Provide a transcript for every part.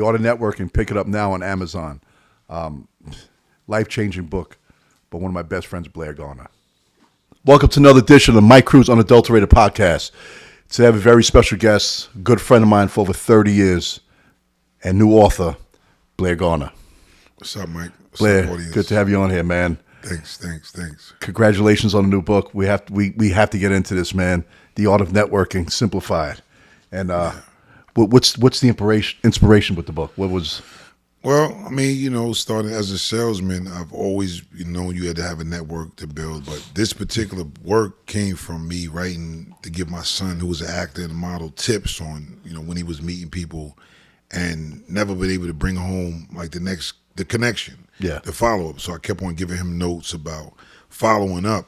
Art of Networking. Pick it up now on Amazon. Life-changing book by one of my best friends, Blair Garner. Welcome to another edition of the Cruz Unadulterated podcast. Today I have a very special guest, a good friend of mine for over 30 years, and new author, Blair Garner. What's up, Mike? What's Blair, up, audience? good to have you on here, man. Thanks. Congratulations on the new book. We have to get into this, man. The Art of Networking, Simplified. And what's the inspiration with the book? What was? Well, I mean, starting as a salesman, I've always known you had to have a network to build. But this particular work came from me writing to give my son, who was an actor and a model, tips on, when he was meeting people and never been able to bring home like the connection, the follow-up. So I kept on giving him notes about following up,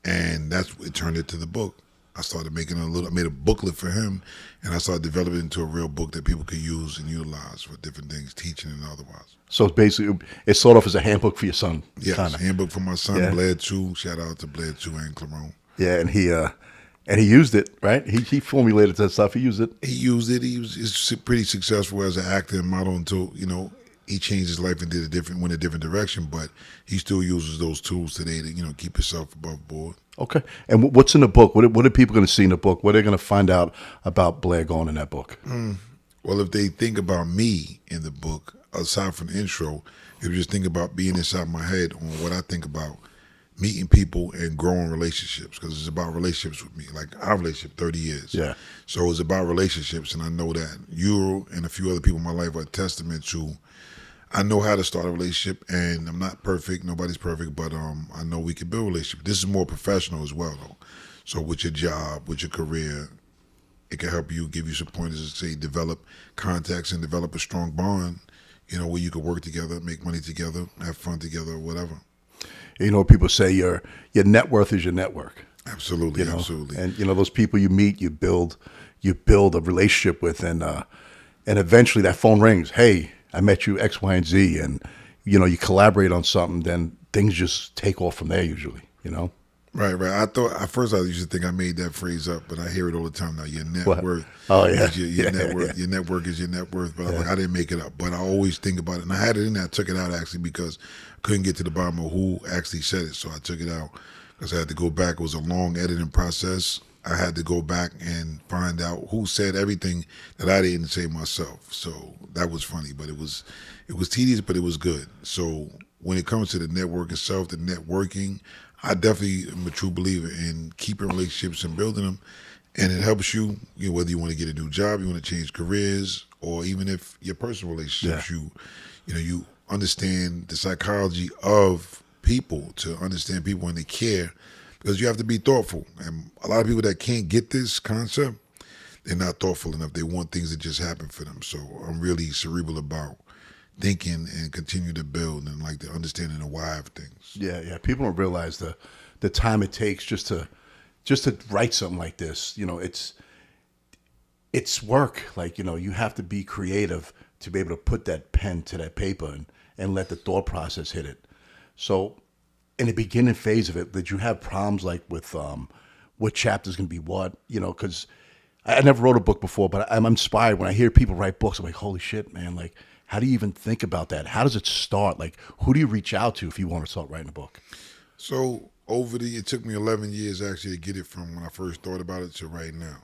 and it turned into the book. I started I made a booklet for him, and I started developing it into a real book that people could use and utilize for different things, teaching and otherwise. So it started off as a handbook for your son. Yes, kinda. Handbook for my son, Blair too. Shout out to Blair too and Clarone. Yeah, and he used it, right? He formulated that stuff. He used it. He was pretty successful as an actor and model until, he changed his life and went a different direction, but he still uses those tools today to, keep himself above board. Okay. And what's in the book? What are people going to see in the book? What are they going to find out about Blair Garner in that book? Well, if they think about me in the book, aside from the intro, if you just think about being inside my head on what I think about meeting people and growing relationships, because it's about relationships with me. Like our relationship, 30 years. Yeah. So it's about relationships, and I know that you and a few other people in my life are a testament to. I know how to start a relationship, and I'm not perfect. Nobody's perfect, but I know we can build a relationship. This is more professional as well, though. So with your job, with your career, it can help you, give you some pointers to say develop contacts and develop a strong bond, where you can work together, make money together, have fun together, or whatever. People say your net worth is your network. Absolutely, absolutely. And those people you meet, you build a relationship with, and eventually that phone rings. Hey, I met you X, Y, and Z, and you collaborate on something. Then things just take off from there usually. Right. At first I used to think I made that phrase up, but I hear it all the time now. Your net worth. Oh yeah. Is your net worth. Your network is your net worth. But I'm like, I didn't make it up. But I always think about it, and I had it in there. I took it out actually because I couldn't get to the bottom of who actually said it, so I took it out because I had to go back. It was a long editing process. I had to go back and find out who said everything that I didn't say myself. So that was funny, but it was tedious, but it was good. So when it comes to the network itself, the networking, I definitely am a true believer in keeping relationships and building them. And it helps you, whether you want to get a new job, you want to change careers, or even if your personal relationships, you understand the psychology of people, to understand people when they care. Because you have to be thoughtful. And a lot of people that can't get this concept, they're not thoughtful enough. They want things to just happen for them. So I'm really cerebral about thinking and continue to build and like the understanding the why of things. Yeah. People don't realize the time it takes just to write something like this. It's work. Like, you have to be creative to be able to put that pen to that paper and let the thought process hit it. So in the beginning phase of it, did you have problems like with what chapter's going to be what? Because I never wrote a book before, but I'm inspired when I hear people write books. I'm like, holy shit, man! Like, how do you even think about that? How does it start? Like, who do you reach out to if you want to start writing a book? So it took me 11 years actually to get it from when I first thought about it to right now.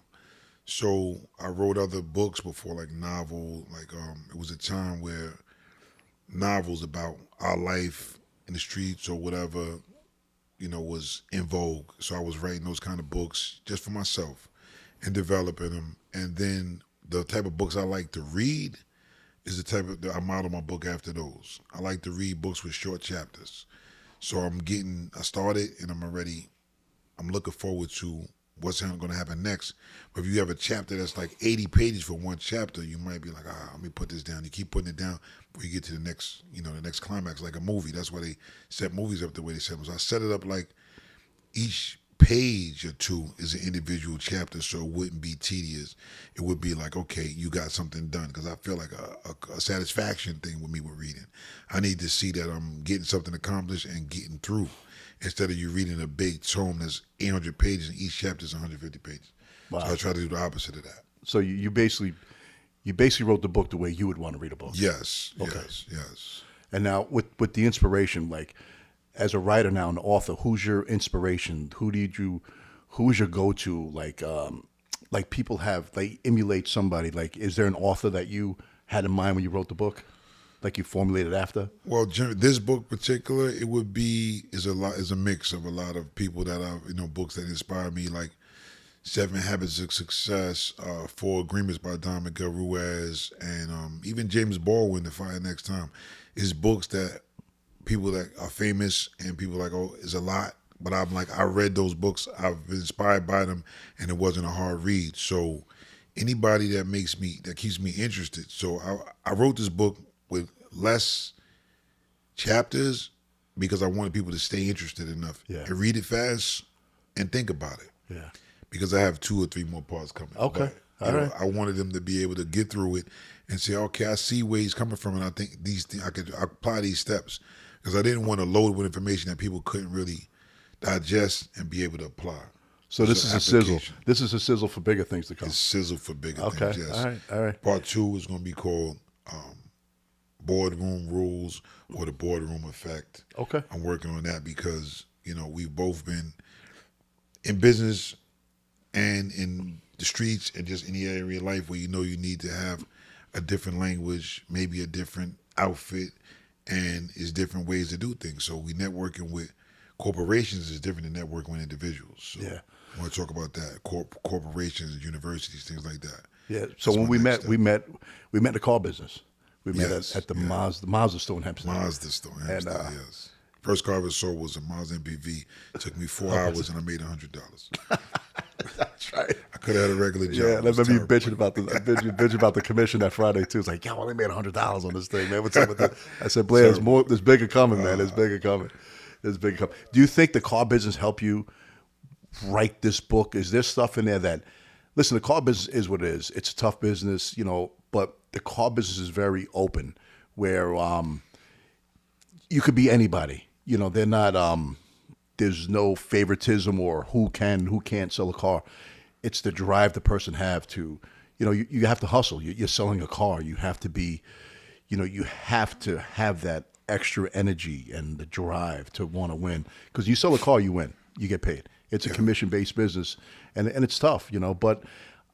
So I wrote other books before, like novel. Like it was a time where novels about our life in the streets or whatever, was in vogue. So I was writing those kind of books just for myself and developing them. And then the type of books I like to read is the type of, I model my book after those. I like to read books with short chapters. So I started and I'm looking forward to what's going to happen next. But if you have a chapter that's like 80 pages for one chapter, you might be like, let me put this down. You keep putting it down before you get to the next, the next climax, like a movie. That's why they set movies up the way they set them. So I set it up like each page or two is an individual chapter, so it wouldn't be tedious. It would be like, okay, you got something done, because I feel like a satisfaction thing with me with reading. I need to see that I'm getting something accomplished and getting through, instead of you reading a big tome that's 800 pages and each chapter is 150 pages. Wow. So I try to do the opposite of that. So you basically, You basically wrote the book the way you would want to read a book. Yes, Okay. yes. And now with the inspiration, like as a writer now, an author, who's your inspiration? Who is your go-to? Like people have, they emulate somebody. Like, is there an author that you had in mind when you wrote the book? Like you formulated after? Well, this book particular, it would be is a mix of a lot of people that I've books that inspire me, like Seven Habits of Success, Four Agreements by Don Miguel Ruiz, and even James Baldwin, The Fire Next Time, is books that people that are famous and people like, oh, is a lot. But I'm like, I read those books, I've been inspired by them, and it wasn't a hard read. So anybody that keeps me interested. So I wrote this book with less chapters because I wanted people to stay interested enough and read it fast and think about it. Yeah. Because I have 2 or 3 more parts coming. Okay. But, all right. I wanted them to be able to get through it and say, okay, I see where he's coming from, and I think these things, I could apply these steps. Because I didn't want to load with information that people couldn't really digest and be able to apply. So this is a sizzle. This is a sizzle for bigger things to come. It's sizzle for bigger things, yes. All right. Part 2 is going to be called Boardroom Rules or the Boardroom Effect. Okay. I'm working on that because, we've both been in business and in the streets and just any area of life where you need to have a different language, maybe a different outfit, and it's different ways to do things. So we networking with corporations is different than networking with individuals. So I want to talk about that. Corporations, universities, things like that. Yeah. So when we met in the car business. We met at the Mazda store in Hempstead. Mazda store in Hempstead, yes. First car I ever sold was a Mazda MPV. It took me 4 hours and I made $100. That's right. I could have had a regular job. Yeah, and I remember you bitching about the commission that Friday too. It's like, I only made $100 on this thing, man. What's up with that? I said, Blair, there's bigger coming, man. There's bigger coming. Do you think the car business helped you write this book? Is there stuff in there that, listen, the car business is what it is. It's a tough business, but the car business is very open, where you could be anybody. They're not. There's no favoritism or who can't sell a car. It's the drive the person have to. You have to hustle. You're selling a car. You have to be. You have to have that extra energy and the drive to want to win. Because you sell a car, you win. You get paid. It's a commission-based business, and it's tough. But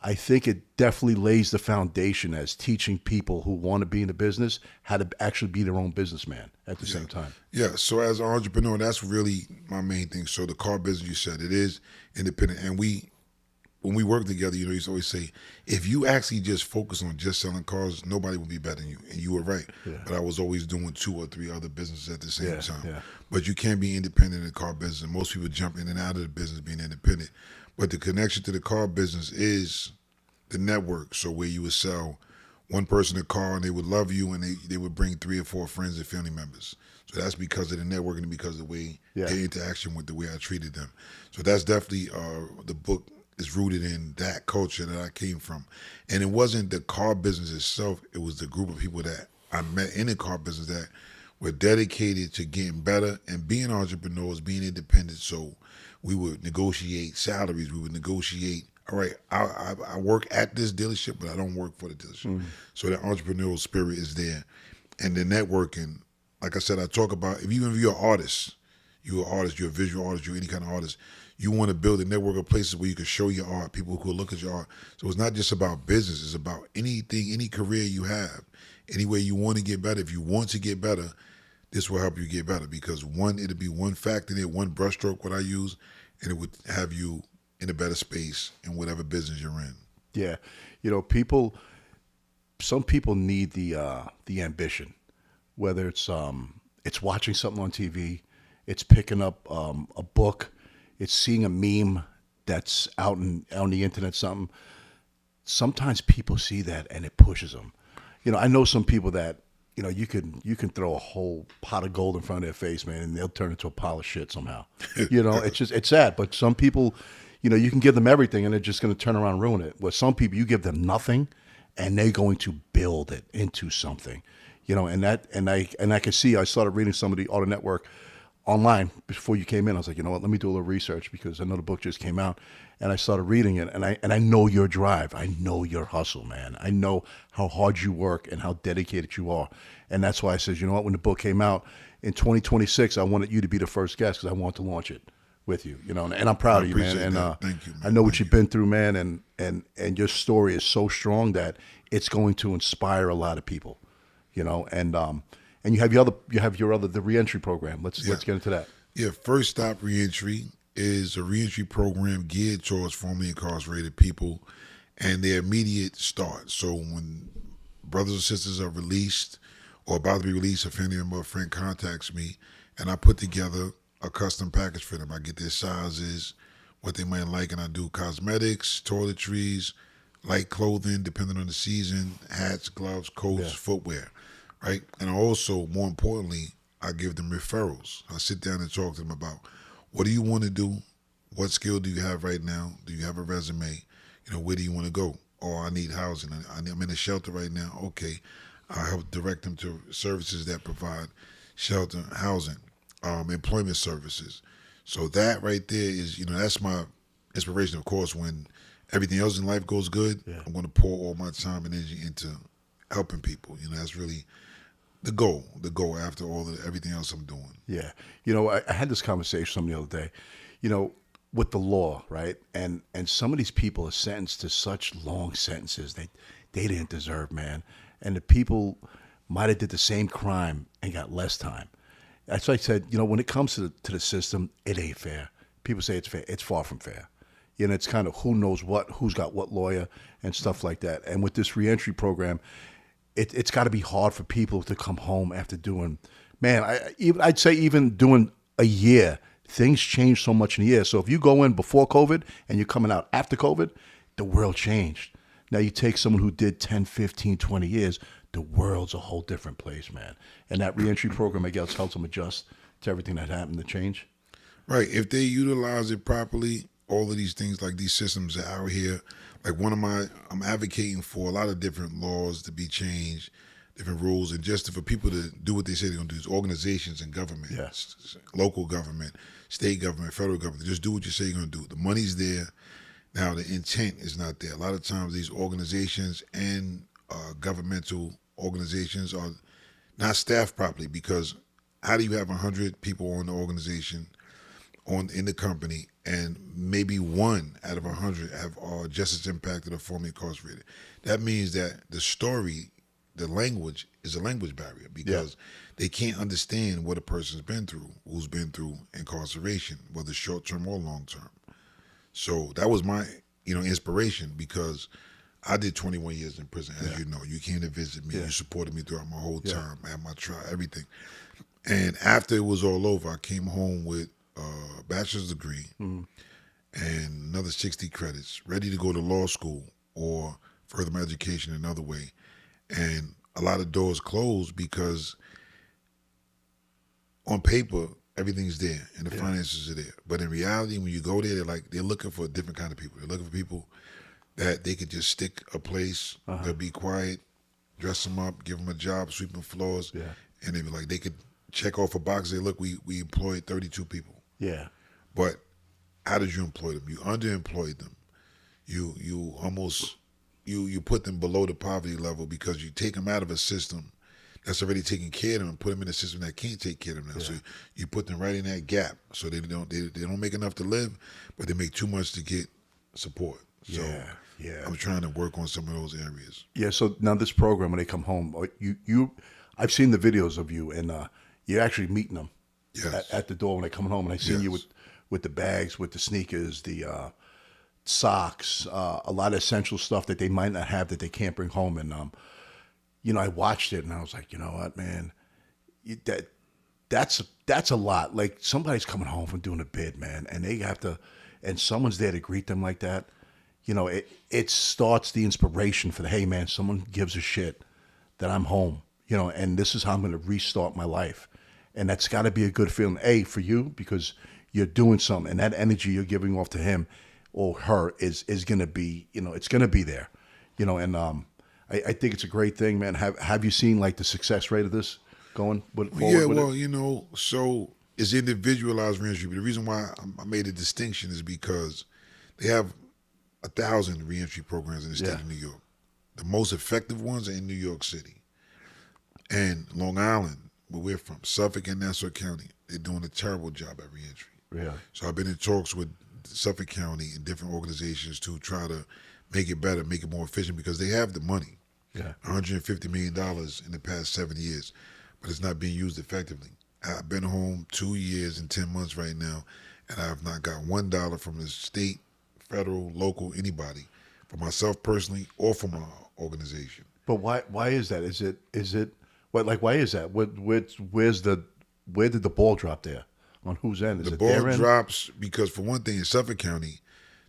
I think it definitely lays the foundation as teaching people who want to be in the business how to actually be their own businessman at the same time. Yeah, so as an entrepreneur, that's really my main thing. So the car business, you said, it is independent. And when we work together, you used to always say, if you actually just focus on just selling cars, nobody will be better than you. And you were right. Yeah. But I was always doing 2 or 3 other businesses at the same time. Yeah. But you can't be independent in the car business. And most people jump in and out of the business being independent. But the connection to the car business is the network. So where you would sell one person a car and they would love you, and they would bring 3 or 4 friends and family members. So that's because of the networking and because of the way their interaction with the way I treated them. So that's definitely the book is rooted in that culture that I came from. And it wasn't the car business itself, it was the group of people that I met in the car business that were dedicated to getting better and being entrepreneurs, being independent. So we would negotiate salaries, we would negotiate, all right, I work at this dealership, but I don't work for the dealership. Mm-hmm. So that entrepreneurial spirit is there. And the networking, like I said, I talk about, if you're an artist, you're a visual artist, you're any kind of artist, you want to build a network of places where you can show your art, people who will look at your art. So it's not just about business, it's about anything, any career you have, any way you want to get better. If you want to get better, this will help you get better, because it'll be one factor there, one brushstroke what I use, and it would have you in a better space in whatever business you're in. Yeah. Some people need the ambition, whether it's watching something on TV, it's picking up a book, it's seeing a meme that's out on the internet, something. Sometimes people see that and it pushes them. I know some people that, you can throw a whole pot of gold in front of their face, man, and they'll turn into a pile of shit somehow. It's sad. But some people, you can give them everything and they're just going to turn around and ruin it. Where some people, you give them nothing and they're going to build it into something. And I can see, I started reading some of the Auto Network online before you came in. I was like, you know what? Let me do a little research because another book just came out, and I started reading it. And I know your drive. I know your hustle, man. I know how hard you work and how dedicated you are. And that's why I said, you know what? When the book came out in 2026, I wanted you to be the first guest because I want to launch it with you. You know, and I'm proud I of you, man. appreciate And that. Thank you, I man. know what Thank you've you. been through, man. And your story is so strong that it's going to inspire a lot of people. You know, and you have the reentry program. Yeah. Let's get into that. Yeah, First Stop Reentry is a reentry program geared towards formerly incarcerated people and their immediate start. So when brothers and sisters are released or about to be released, a family member or friend contacts me, and I put together a custom package for them. I get their sizes, what they might like, and I do cosmetics, toiletries, light clothing, depending on the season, hats, gloves, coats, Yeah. footwear, right? And also, more importantly, I give them referrals. I sit down and talk to them about what do you want to do? What skill do you have right now? Do you have a resume? You know, where do you want to go? Or I need housing. I'm in a shelter right now. Okay, I help direct them to services that provide shelter, housing, employment services. So that right there is, that's my inspiration. Of course, when everything else in life goes good, Yeah. I'm going to pour all my time and energy into helping people. That's really the goal. The goal after everything else I'm doing. Yeah. You know, I had this conversation with somebody the other day, you know, with the law, right? And some of these people are sentenced to such long sentences they didn't deserve, man. And the people might have did the same crime and got less time. That's why I said, you know, when it comes to the system, it ain't fair. People say it's fair. It's far from fair. You know, it's kind of who knows what, who's got what lawyer and stuff like that. And with this reentry program, it's got to be hard for people to come home after doing, man, I'd say even doing a year, things change so much in a year. So if you go in before COVID and you're coming out after COVID, the world changed. Now you take someone who did 10, 15, 20 years, the world's a whole different place, man. And that reentry program, I guess, helps them adjust to everything that happened to change. Right. If they utilize it properly, all of these things like these systems are out here. Like I'm advocating for a lot of different laws to be changed, different rules, and just for people to do what they say they're going to do. Is organizations and government, Yeah. local government, state government, federal government, just do what you say you're going to do. The money's there. Now the intent is not there. A lot of times these organizations and governmental organizations are not staffed properly because how do you have 100 people on the organization in the company, and maybe one out of 100 are just as impacted or formerly incarcerated? That means that the story, the language, is a language barrier because they can't understand what a person's been through, who's been through incarceration, whether short term or long term. So that was my, inspiration because I did 21 years in prison. As you know, you came to visit me. Yeah. You supported me throughout my whole Yeah. time, at my trial, everything. And after it was all over, I came home with a bachelor's degree and another 60 credits, ready to go to law school or further my education another way. And a lot of doors closed because on paper, everything's there and the finances are there. But in reality, when you go there, they're looking for a different kind of people. They're looking for people that they could just stick a place, they'll be quiet, dress them up, give them a job, sweeping floors, Yeah. and they could check off a box. Say, look, we employed 32 people. Yeah. But how did you employ them? You underemployed them. You almost you put them below the poverty level because you take them out of a system that's already taking care of them and put them in a system that can't take care of them now. So you put them right in that gap. So they don't make enough to live, but they make too much to get support. So Yeah. I'm trying to work on some of those areas. Yeah. So now this program, when they come home, I've seen the videos of you, and you're actually meeting them Yes. at the door when they come home, and I seen you Yes. with the bags, with the sneakers, the socks, a lot of essential stuff that they might not have that they can't bring home, and I watched it and I was like, you know what, man, that's a lot. Like somebody's coming home from doing a bid, man, and they have to, and someone's there to greet them like that. It starts the inspiration for the, hey man, someone gives a shit that I'm home, and this is how I'm going to restart my life. And that's got to be a good feeling, A, for you, because you're doing something, and that energy you're giving off to him or her is going to be, it's going to be there, and I think it's a great thing, man. Have you seen like the success rate of this going forward Yeah, with well, it? so It's individualized reentry. But the reason why I made a distinction is because they have 1,000 reentry programs in the state of New York. The most effective ones are in New York City and Long Island, where we're from, Suffolk and Nassau County. They're doing a terrible job at reentry. Yeah. So I've been in talks with Suffolk County and different organizations to try to make it better, make it more efficient, because they have the money. Yeah. $150 million in the past 7 years, but it's not being used effectively. I've been home 2 years and 10 months right now, and I have not got $1 from the state, federal, local, anybody, for myself personally or for my organization. But why is that? Is it what, like, why is that? Where did the ball drop there? On whose end? Is The it ball their end? drops because, for one thing, in Suffolk County,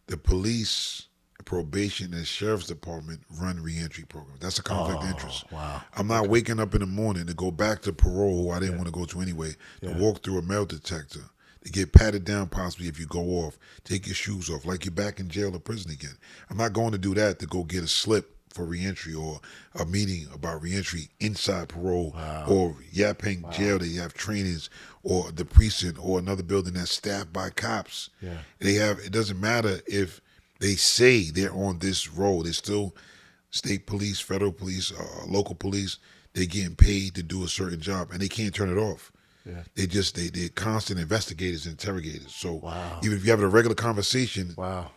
the police, probation, and sheriff's department run reentry programs. That's a conflict of interest. Wow. I'm not waking up in the morning to go back to parole, who I didn't want to go to anyway, to walk through a metal detector, to get patted down possibly if you go off, take your shoes off, like you're back in jail or prison again. I'm not going to do that to go get a slip for reentry or a meeting about reentry inside parole or Yaphank jail. They have trainings, or the precinct or another building that's staffed by cops. Yeah. It doesn't matter if they say they're on this road. It's still state police, federal police, local police. They're getting paid to do a certain job, and they can't turn it off. Yeah. They're constant investigators and interrogators. So Wow. even if you're having a regular conversation, Wow.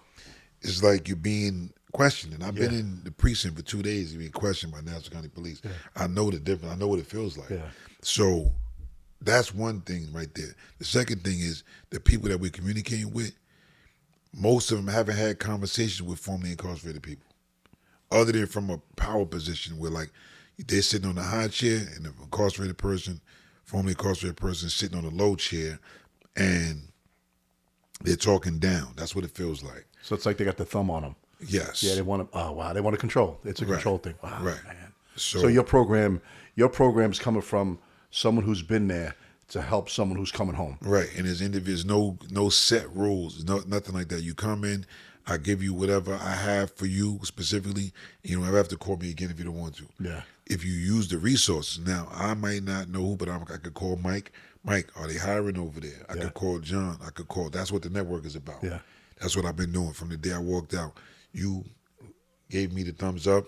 it's like you're being questioned. And I've been in the precinct for 2 days being questioned by Nassau County Police. Yeah. I know the difference. I know what it feels like. Yeah. So that's one thing right there. The second thing is the people that we're communicating with, most of them haven't had conversations with formerly incarcerated people, other than from a power position where, like, they're sitting on the high chair and the incarcerated person, formerly incarcerated person, sitting on the low chair, and they're talking down. That's what it feels like. So it's like they got the thumb on them. Yes. Yeah, they want to. Oh wow, they want to control. It's a Right. control thing. Wow, Right. man. So, So your program's coming from someone who's been there to help someone who's coming home. right, and there's individuals, no set rules, nothing like that. You come in, I give you whatever I have for you specifically. You don't ever have to call me again if you don't want to. Yeah. If you use the resources, now I might not know who, but I could call Mike. Mike, are they hiring over there? I could call John. I could call. That's what the network is about. Yeah. That's what I've been doing from the day I walked out. You gave me the thumbs up,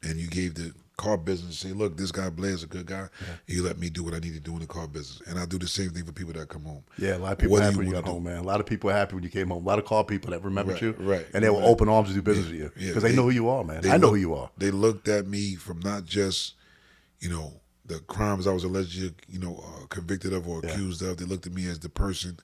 and you gave the car business, say, look, this guy Blair's a good guy. Yeah. You let me do what I need to do in the car business. And I do the same thing for people that come home. Yeah, a lot of people What are do happy you when you wanna got do? home, man. A lot of people are happy when you came home. A lot of car people that remembered Right, you. right, And they were right. open arms to do business with you. Yeah, Because they know who you are, man. I know who you are. They looked at me from not just, the crimes I was allegedly, convicted of or accused of. They looked at me as the person,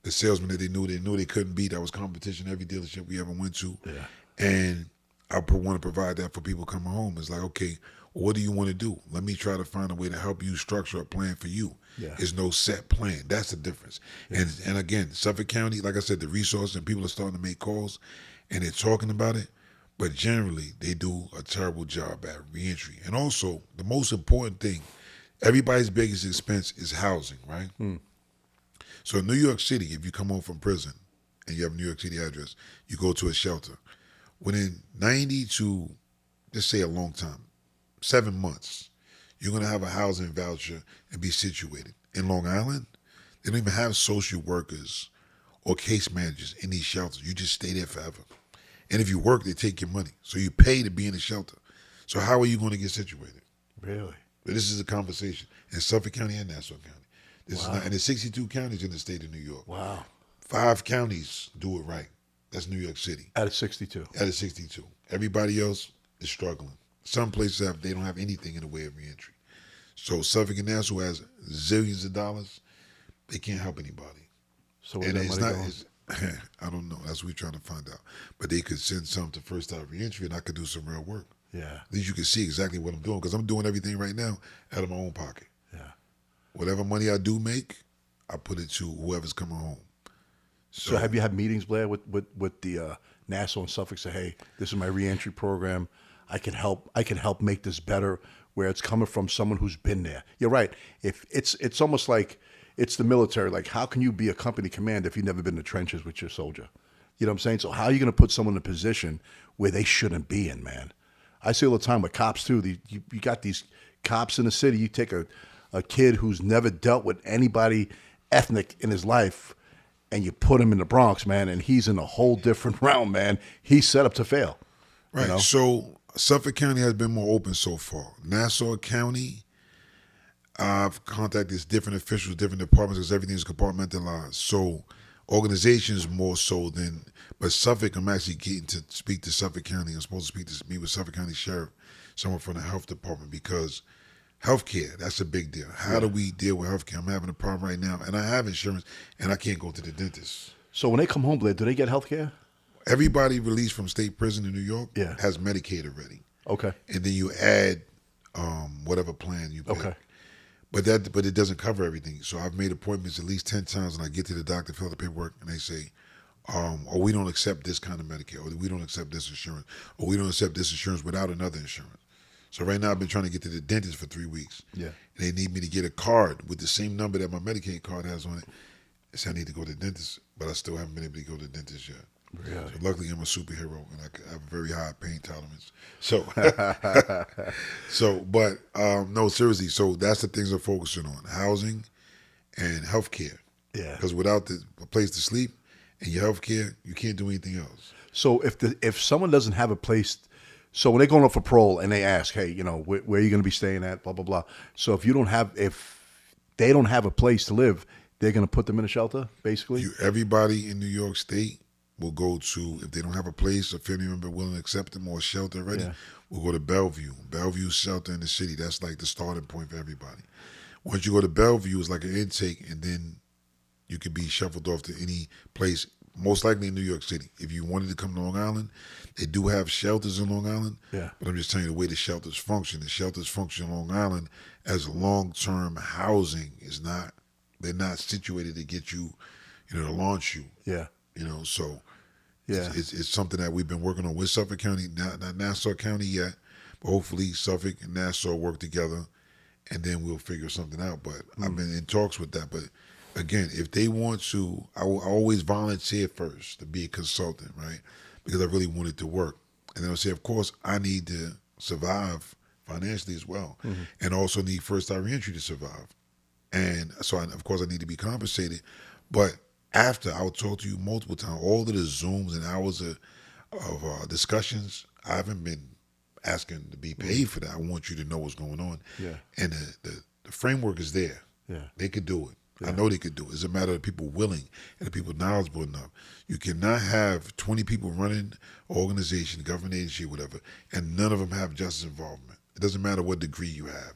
the salesman that they knew they couldn't beat. I was competition every dealership we ever went to. Yeah. And I want to provide that for people coming home. It's like, okay, what do you want to do? Let me try to find a way to help you structure a plan for you. Yeah. There's no set plan. That's the difference. Yeah. And again, Suffolk County, like I said, the resources and people are starting to make calls and they're talking about it. But generally, they do a terrible job at reentry. And also, the most important thing, everybody's biggest expense is housing, right? So in New York City, if you come home from prison and you have a New York City address, you go to a shelter. Within 90 to, just say a long time, 7 months, you're going to have a housing voucher and be situated. In Long Island, they don't even have social workers or case managers in these shelters. You just stay there forever. And if you work, they take your money. So you pay to be in the shelter. So how are you going to get situated? Really? But this is a conversation in Suffolk County and Nassau County. This is not, and there's 62 counties in the state of New York. Wow. 5 counties do it right. That's New York City. Out of 62. Out of 62. Everybody else is struggling. Some places they don't have anything in the way of reentry. So Suffolk and Nassau has zillions of dollars. They can't help anybody. So where's that money going? I don't know. That's what we're trying to find out. But they could send some to First Out Reentry, and I could do some real work. Yeah. At least you can see exactly what I'm doing, because I'm doing everything right now out of my own pocket. Yeah. Whatever money I do make, I put it to whoever's coming home. So have you had meetings, Blair, with the Nassau and Suffolk? Say, hey, this is my reentry program. I can help make this better, where it's coming from someone who's been there. You're right. If it's almost like it's the military. Like, how can you be a company commander if you've never been in the trenches with your soldier? You know what I'm saying? So how are you going to put someone in a position where they shouldn't be in, man? I see all the time with cops too. You got these cops in the city. You take a kid who's never dealt with anybody ethnic in his life, and you put him in the Bronx, man, and he's in a whole different realm, man. He's set up to fail. Right. You know? So Suffolk County has been more open so far. Nassau County, I've contacted different officials, different departments, because everything is compartmentalized. So organizations more so than, but Suffolk, I'm actually getting to speak to Suffolk County. I'm supposed to meet with Suffolk County Sheriff, someone from the health department, because healthcare, that's a big deal. How do we deal with healthcare? I'm having a problem right now, and I have insurance, and I can't go to the dentist. So when they come home, Blair, do they get health care? Everybody released from state prison in New York Yeah. has Medicaid already. Okay. And then you add whatever plan you pick. Okay. But it doesn't cover everything. So I've made appointments at least 10 times, and I get to the doctor, fill out the paperwork, and they say, oh, we don't accept this kind of Medicare, or we don't accept this insurance, or we don't accept this insurance without another insurance. So right now I've been trying to get to the dentist for 3 weeks. Yeah. And they need me to get a card with the same number that my Medicaid card has on it. They say I need to go to the dentist, but I still haven't been able to go to the dentist yet. Really? So luckily I'm a superhero, and I have a very high pain tolerance. So, no, seriously. So that's the things I'm focusing on: housing and healthcare. Yeah. Because without a place to sleep and your healthcare, you can't do anything else. So if someone doesn't have a place, so when they're going up for parole and they ask, hey, where are you going to be staying at, blah blah blah. So if they don't have a place to live, they're going to put them in a shelter, basically. Everybody in New York State will go to, if they don't have a place, a family member willing to accept them or a shelter already, we'll go to Bellevue. Bellevue shelter in the city. That's like the starting point for everybody. Once you go to Bellevue, it's like an intake, and then you could be shuffled off to any place, most likely in New York City. If you wanted to come to Long Island, they do have shelters in Long Island. Yeah. But I'm just telling you the way the shelters function. The shelters function in Long Island as long-term housing. They're not situated to get you, to launch you. Yeah. So Yeah. it's something that we've been working on with Suffolk County, not Nassau County yet, but hopefully Suffolk and Nassau work together, and then we'll figure something out. But I've been in talks with that. But again, if they want to, I always volunteer first to be a consultant, right? Because I really want it to work. And then I'll say, of course, I need to survive financially as well, and also need first-time reentry to survive. And so, of course, I need to be compensated. But after, I will talk to you multiple times. All of the Zooms and hours of discussions, I haven't been asking to be paid for that. I want you to know what's going on. Yeah. And the framework is there. Yeah. They could do it. Yeah. I know they could do it. It's a matter of people willing and the people knowledgeable enough. You cannot have 20 people running an organization, government agency, whatever, and none of them have justice involvement. It doesn't matter what degree you have.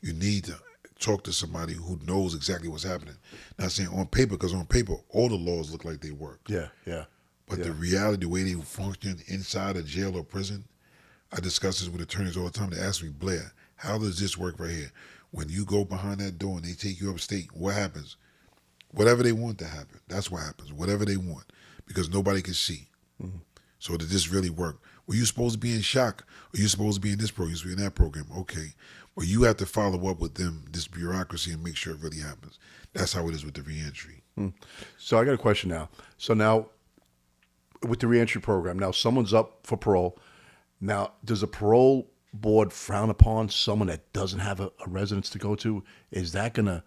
You need to talk to somebody who knows exactly what's happening. Not saying on paper, because on paper, all the laws look like they work. Yeah. Yeah. But the reality, the way they function inside a jail or prison, I discuss this with attorneys all the time. They ask me, Blair, how does this work right here? When you go behind that door and they take you upstate, what happens? Whatever they want to happen, that's what happens. Whatever they want, because nobody can see. So did this really work? Were you supposed to be in shock? Or you supposed to be in this program? You supposed to be in that program? Okay. Well, you have to follow up with them, this bureaucracy, and make sure it really happens. That's how it is with the reentry. So I got a question now. So now, with the reentry program, now someone's up for parole. Now, does a parole board frown upon someone that doesn't have a residence to go to? Is that gonna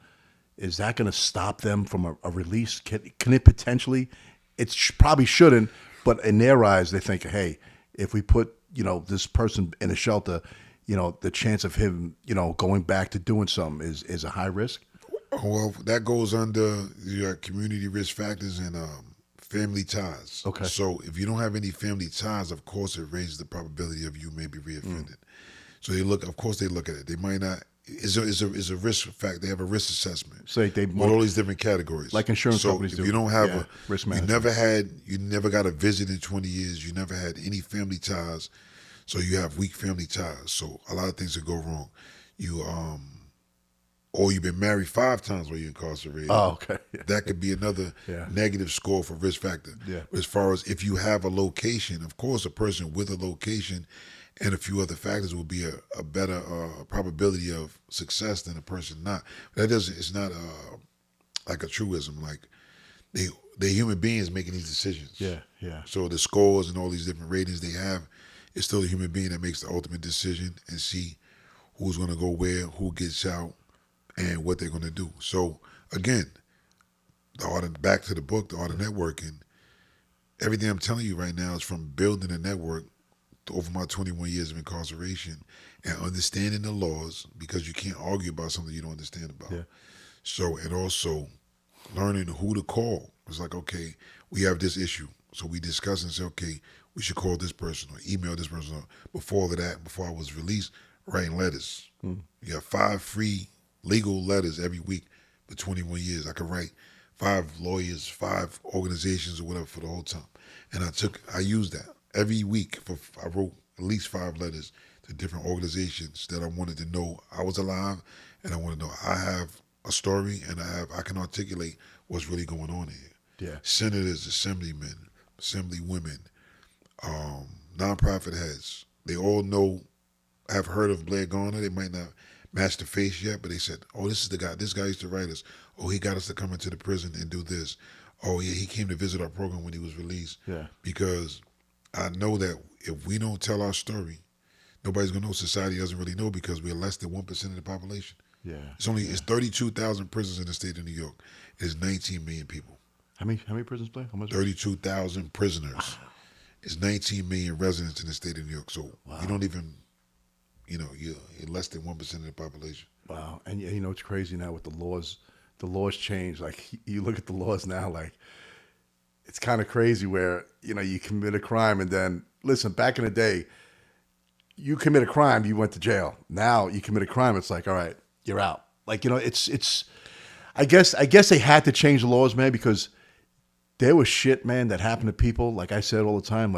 stop them from a release? Can it potentially? It probably shouldn't, but in their eyes, they think, hey, if we put this person in a shelter, the chance of him going back to doing something is a high risk. Well, that goes under your community risk factors and family ties. Okay. So if you don't have any family ties, of course, it raises the probability of you maybe reoffended. So they look. Of course, they look at it. They might not. It's a risk factor. They have a risk assessment. So they with all these different categories, like insurance companies do. If you don't have a risk management, you never got a visit in 20 years. You never had any family ties, so you have weak family ties. So a lot of things could go wrong. You or you've been married 5 times while you're incarcerated. Oh, okay. That could be another negative score for risk factor. Yeah. As far as if you have a location, of course, a person with a location and a few other factors will be a better probability of success than a person not. It's not like a truism. Like they're human beings making these decisions. Yeah, yeah. So the scores and all these different ratings they have, it's still a human being that makes the ultimate decision and see who's going to go where, who gets out, and what they're going to do. So again, back to the book, the art of networking. Everything I'm telling you right now is from building a network over my 21 years of incarceration and understanding the laws, because you can't argue about something you don't understand about. Yeah. So, and also learning who to call. It's like, okay, we have this issue. So we discuss and say, okay, we should call this person or email this person. Or before all of that, before I was released, writing letters. You have 5 free legal letters every week for 21 years. I could write 5 lawyers, 5 organizations or whatever for the whole time. And I used that every week. I wrote at least 5 letters to different organizations that I wanted to know I was alive, and I want to know I have a story and I can articulate what's really going on here. Yeah. Senators, assemblymen, assemblywomen, nonprofit heads, they all know, have heard of Blair Garner. They might not match the face yet, but they said, oh, this is the guy. This guy used to write us. Oh, he got us to come into the prison and do this. Oh, yeah, he came to visit our program when he was released. Yeah. Because I know that if we don't tell our story, nobody's going to know. Society doesn't really know, because we're less than 1% of the population. Yeah. It's 32,000 prisons in the state of New York. It's 19 million people. How many prisons, Blair? How much? 32,000 prisoners. It's 19 million residents in the state of New York. So you don't even, you're less than 1% of the population. Wow. And it's crazy now with the laws. The laws change. Like, you look at the laws now, like, it's kind of crazy where, you commit a crime and then, listen, back in the day, you commit a crime, you went to jail. Now you commit a crime, it's like, all right, you're out. Like, it's I guess they had to change the laws, man, because there was shit, man, that happened to people, like I said all the time,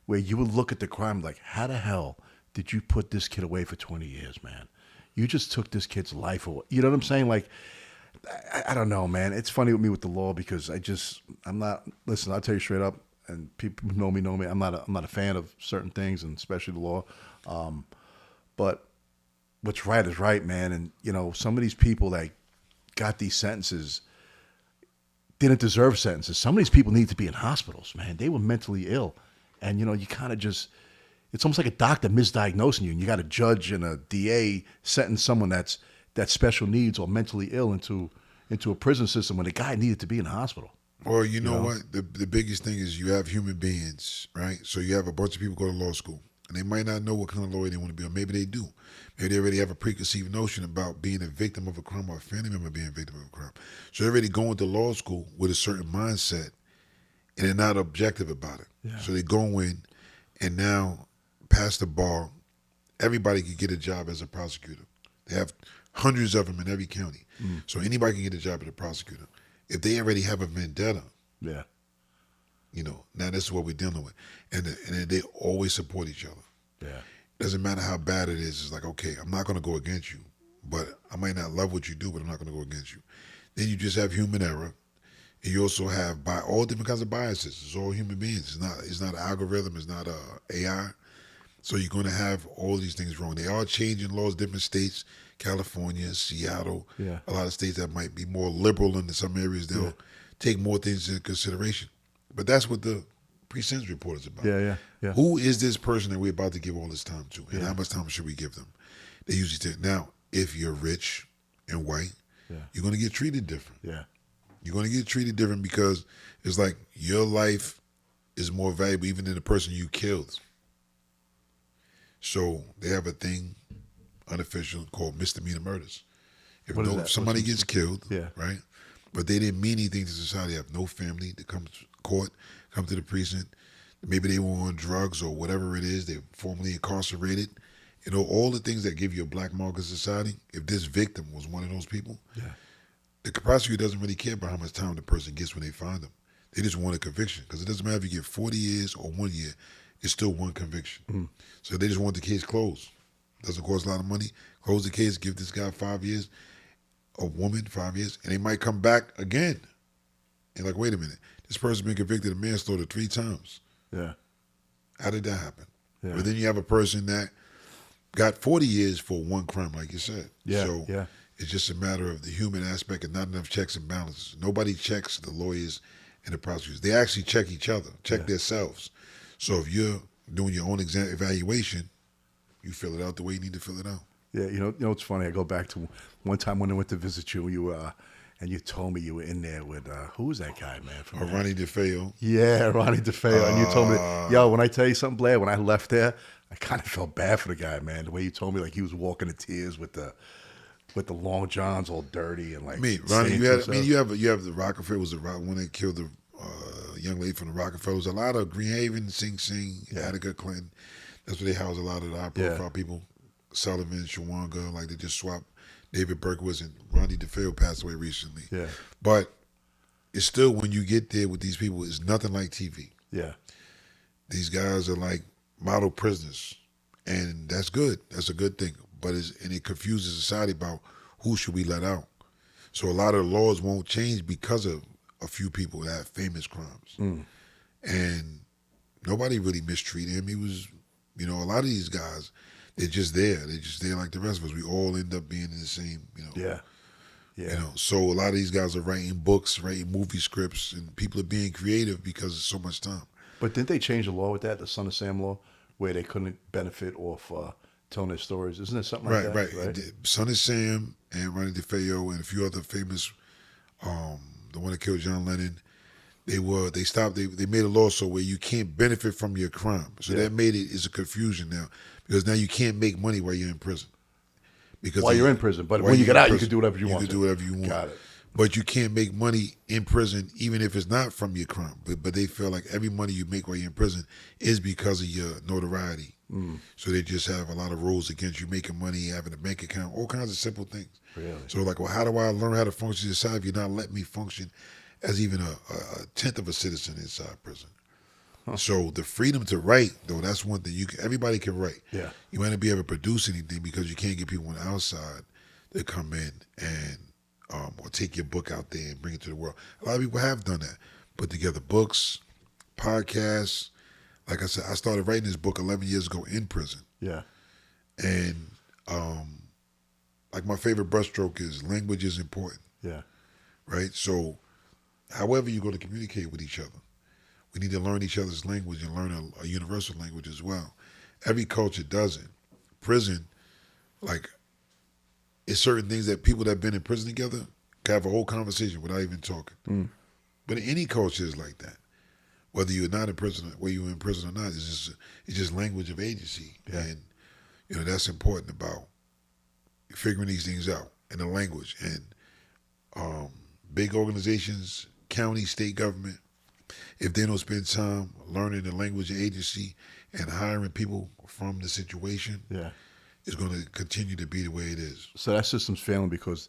where you would look at the crime like, how the hell did you put this kid away for 20 years, man? You just took this kid's life away. You know what I'm saying? Like, I don't know, man. It's funny with me with the law, because I'm not, listen, I'll tell you straight up, and people who know me, I'm not a fan of certain things, and especially the law. But what's right is right, man. And, some of these people that got these sentences didn't deserve sentences. Some of these people need to be in hospitals, man. They were mentally ill. And, you kind of just, it's almost like a doctor misdiagnosing you, and you got a judge and a DA sentence someone that's special needs or mentally ill into a prison system when the guy needed to be in a hospital. Well, you know what? The biggest thing is you have human beings, right? So you have a bunch of people go to law school, and they might not know what kind of lawyer they want to be, or maybe they do. Maybe they already have a preconceived notion about being a victim of a crime, or a family member being a victim of a crime. So they're already going to law school with a certain mindset, and they're not objective about it. Yeah. So they go in, and now, past the bar, everybody can get a job as a prosecutor. They have hundreds of them in every county. So anybody can get a job as a prosecutor. If they already have a vendetta, Yeah. Now this is what we're dealing with. And they always support each other. Yeah. Doesn't matter how bad it is. It's like, okay, I'm not going to go against you, but I might not love what you do, but I'm not going to go against you. Then you just have human error. And you also have all different kinds of biases. It's all human beings. It's not an algorithm. It's not AI. So you're going to have all these things wrong. They are changing laws, different states, California, Seattle, Yeah. a lot of states that might be more liberal in some areas. They'll take more things into consideration. But that's what the pre-sentence report is about. Yeah. Who is this person that we're about to give all this time to? And how much time should we give them? They usually take, now, if you're rich and white, you're going to get treated different. Yeah. You're going to get treated different because it's like your life is more valuable even than the person you killed. So they have a thing, unofficial, called misdemeanor murders. If somebody gets killed, right, but they didn't mean anything to society, have no family, they come to court, come to the precinct, maybe they were on drugs or whatever it is, they're formerly incarcerated, all the things that give you a black mark in society, if this victim was one of those people, the prosecutor doesn't really care about how much time the person gets when they find them. They just want a conviction, because it doesn't matter if you get 40 years or 1 year, it's still one conviction. So they just want the case closed. Doesn't cost a lot of money. Close the case, give this guy 5 years, a woman 5 years, and they might come back again. And like, wait a minute, this person's been convicted of manslaughter 3 times. Yeah. How did that happen? Yeah. But then you have a person that got 40 years for one crime, like you said. Yeah. So it's just a matter of the human aspect and not enough checks and balances. Nobody checks the lawyers and the prosecutors. They actually check each other, check themselves. So if you're doing your own evaluation, you fill it out the way you need to fill it out. Yeah, you know, it's funny. I go back to one time when I went to visit you. and you told me you were in there with who was that guy, man? From that? Ronnie DeFeo. Yeah, Ronnie DeFeo. And you told me, yo, when I tell you something, Blair, when I left there, I kind of felt bad for the guy, man. The way you told me, like he was walking in tears with the long johns all dirty and like. Ronnie, saying you to had. himself, You have the Rockefeller was the one that killed the young lady from the Rockefellers. A lot of Greenhaven, Sing Sing, Attica, Clinton. That's where they house a lot of the high profile people. Sullivan, Shawanga, like they just swapped. David Berkowitz and Ronnie DeFeo passed away recently. Yeah. But it's still, when you get there with these people, it's nothing like TV. Yeah. These guys are like model prisoners, and that's good. That's a good thing. But it confuses society about who should we let out. So a lot of the laws won't change because of a few people that have famous crimes. And nobody really mistreated him. He was, a lot of these guys, they're just there. They're just there like the rest of us. We all end up being in the same, Yeah. Yeah. So a lot of these guys are writing books, writing movie scripts, and people are being creative because of so much time. But didn't they change the law with that, the Son of Sam law, where they couldn't benefit off telling their stories? Isn't there something like that? Right. Son of Sam and Ronnie DeFeo and a few other famous, the one that killed John Lennon, they made a law so where you can't benefit from your crime. So that made it's a confusion now, because now you can't make money while you're in prison. Because While you're in prison, but when you get out, you can do whatever you want. You can do whatever you want. Got it. But you can't make money in prison, even if it's not from your crime. But they feel like every money you make while you're in prison is because of your notoriety. So they just have a lot of rules against you making money, having a bank account, all kinds of simple things. Really? So like, well, how do I learn how to function inside if you're not letting me function as even a tenth of a citizen inside prison? So the freedom to write, though, that's one thing. Everybody can write. Yeah. You might not be able to produce anything because you can't get people on the outside to come in and or take your book out there and bring it to the world. A lot of people have done that. Put together books, podcasts. Like I said, I started writing this book 11 years ago in prison. Yeah. And like my favorite brushstroke is language is important. Yeah. Right? So however you're going to communicate with each other, we need to learn each other's language and learn a universal language as well. Every culture does it. Prison, like, it's certain things that people that have been in prison together can have a whole conversation without even talking. But in any culture is like that. Whether you're not in prison, whether you're in prison or not, it's just language of agency. Yeah. And, that's important about figuring these things out in the language. And big organizations, county, state government, if they don't spend time learning the language of agency and hiring people from the situation, it's going to continue to be the way it is. So that system's failing because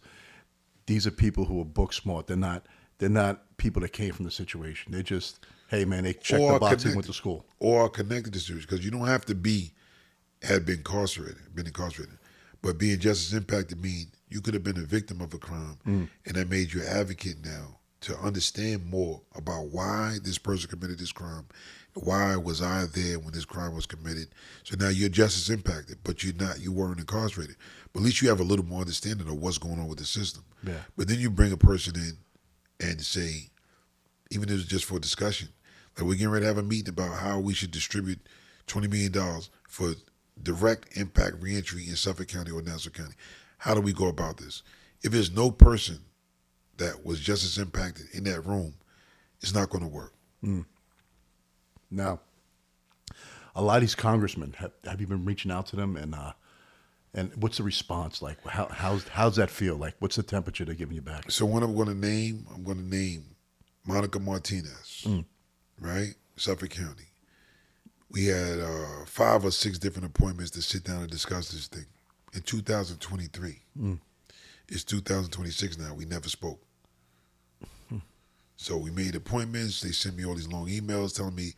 these are people who are book smart. They're not people that came from the situation. They're just, hey man, they checked the box and went to school. Or are connected to situation, because you don't have to have been incarcerated. But being justice impacted means you could have been a victim of a crime, and that made you an advocate now to understand more about why this person committed this crime, why was I there when this crime was committed. So now you're justice impacted, but you weren't incarcerated. But at least you have a little more understanding of what's going on with the system. Yeah. But then you bring a person in and say, even if it's just for discussion, like we're getting ready to have a meeting about how we should distribute $20 million for direct impact reentry in Suffolk County or Nassau County. How do we go about this? If there's no person that was just as impacted in that room, it's not going to work. Now, a lot of these congressmen, have you been reaching out to them, and what's the response like? How's that feel? Like, what's the temperature they're giving you back? So one I'm going to name Monica Martinez, right? Suffolk County. We had 5 or 6 different appointments to sit down and discuss this thing in 2023. It's 2026 now. We never spoke. So we made appointments. They sent me all these long emails telling me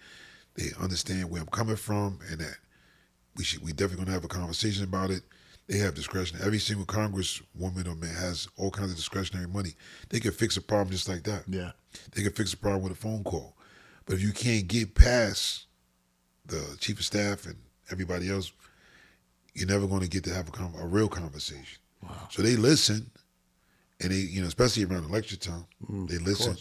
they understand where I'm coming from and that we definitely going to have a conversation about it. They have discretion. Every single congresswoman or man has all kinds of discretionary money. They can fix a problem just like that. Yeah. They can fix a problem with a phone call. But if you can't get past the chief of staff and everybody else, you're never going to get to have a real conversation. Wow. So they listen, and they, especially around election time, they listen,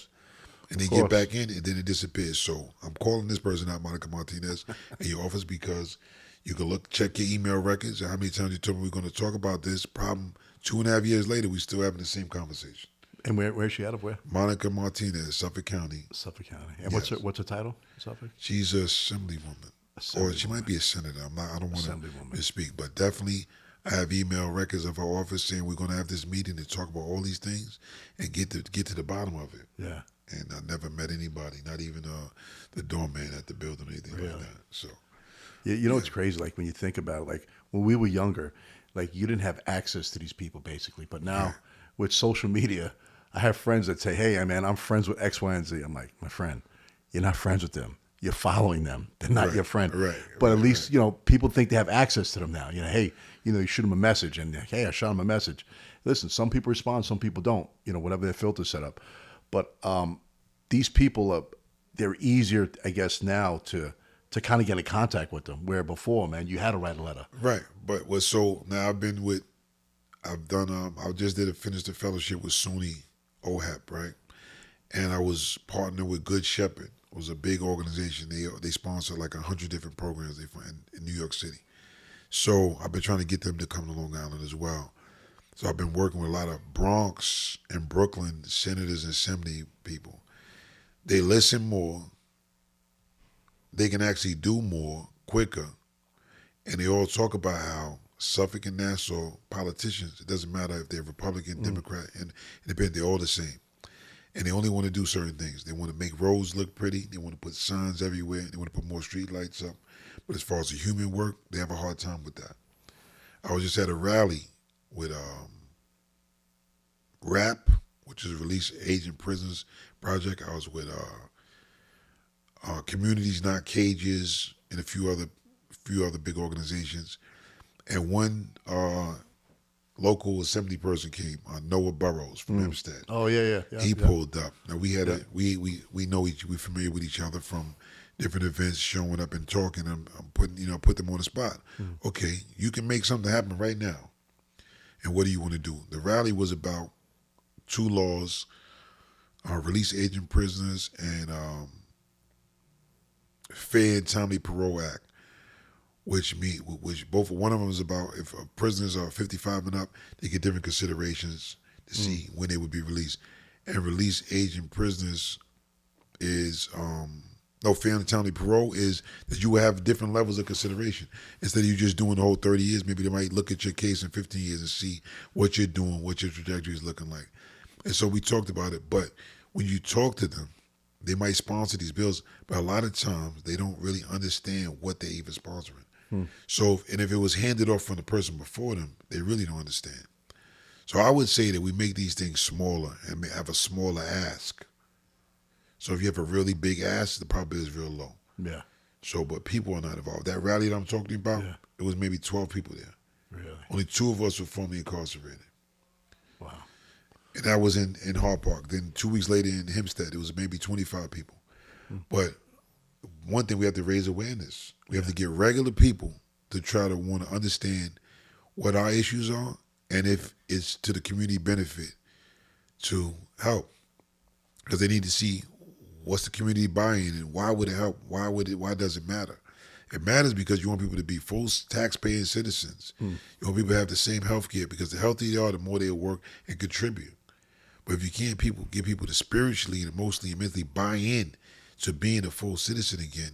and they get back in, and then it disappears. So I'm calling this person out, Monica Martinez, in your office, because you can check your email records, and how many times you told me we're going to talk about this problem. 2.5 years later, we're still having the same conversation. And where's she out of? Where? Monica Martinez, Suffolk County. Suffolk County. And Yes. what's her title? in Suffolk. She's a assemblywoman, or she might be a senator. I don't want to Assemblywoman. misspeak, but definitely, I have email records of her office saying we're going to have this meeting to talk about all these things and get to the bottom of it. Yeah. And I never met anybody, not even the doorman at the building or anything Really? like that. So, You know, it's crazy. Like when you think about it, like when we were younger, like you didn't have access to these people basically. But now with social media, I have friends that say, "Hey, man, I'm friends with X, Y, and Z." I'm like, my friend, you're not friends with them. You're following them. They're not your friend. Right. But at least, you know, people think they have access to them now. You know, hey, you know, you shoot them a message and hey, I shot them a message. Listen, some people respond, some people don't, you know, whatever their filter set up. But these people they're easier, I guess, now to kind of get in contact with them. Where before, man, you had to write a letter. right. But now I just finished a fellowship with SUNY OHAP, right? And I was partnered with Good Shepherd. It was a big organization. They sponsor like 100 different programs in New York City. So I've been trying to get them to come to Long Island as well. So I've been working with a lot of Bronx and Brooklyn senators and assembly people. They listen more. They can actually do more quicker. And they all talk about how Suffolk and Nassau politicians, it doesn't matter if they're Republican, Democrat, and Independent, they're all the same. And they only want to do certain things. They want to make roads look pretty. They want to put signs everywhere. They want to put more street lights up. But as far as the human work, they have a hard time with that. I was just at a rally with RAP, which is Release Aging Prisoners Project. I was with Communities Not Cages and a few other big organizations. And one local assembly person came, Noah Burrows from Hempstead. Oh yeah. He pulled up. Now we had we know we're familiar with each other from different events, showing up and talking. I'm put them on the spot. Okay, you can make something happen right now. And what do you want to do? The rally was about two laws: Release Aging Prisoners and Fair and Timely Parole Act. Which both one of them is about if prisoners are 55 and up, they get different considerations to see when they would be released. And Release Aging Prisoners is fair and timely parole is that you will have different levels of consideration. Instead of you just doing the whole 30 years, maybe they might look at your case in 15 years and see what you're doing, what your trajectory is looking like. And so we talked about it. But when you talk to them, they might sponsor these bills, but a lot of times they don't really understand what they're even sponsoring. So, and if it was handed off from the person before them, they really don't understand. So I would say that we make these things smaller and have a smaller ask. So if you have a really big ask, the probability is real low. Yeah. So, but people are not involved. That rally that I'm talking about, it was maybe 12 people there. Really? Only 2 of us were formerly incarcerated. Wow. And that was in Hart Park. Then 2 weeks later in Hempstead, it was maybe 25 people. But one thing, we have to raise awareness. We have to get regular people to try to want to understand what our issues are and if it's to the community benefit to help. Because they need to see what's the community buy-in and why would it help? Why does it matter? It matters because you want people to be full taxpaying citizens. You want people to have the same health care, because the healthier they are, the more they'll work and contribute. But if you can't get people to spiritually and emotionally and mentally buy in to being a full citizen again,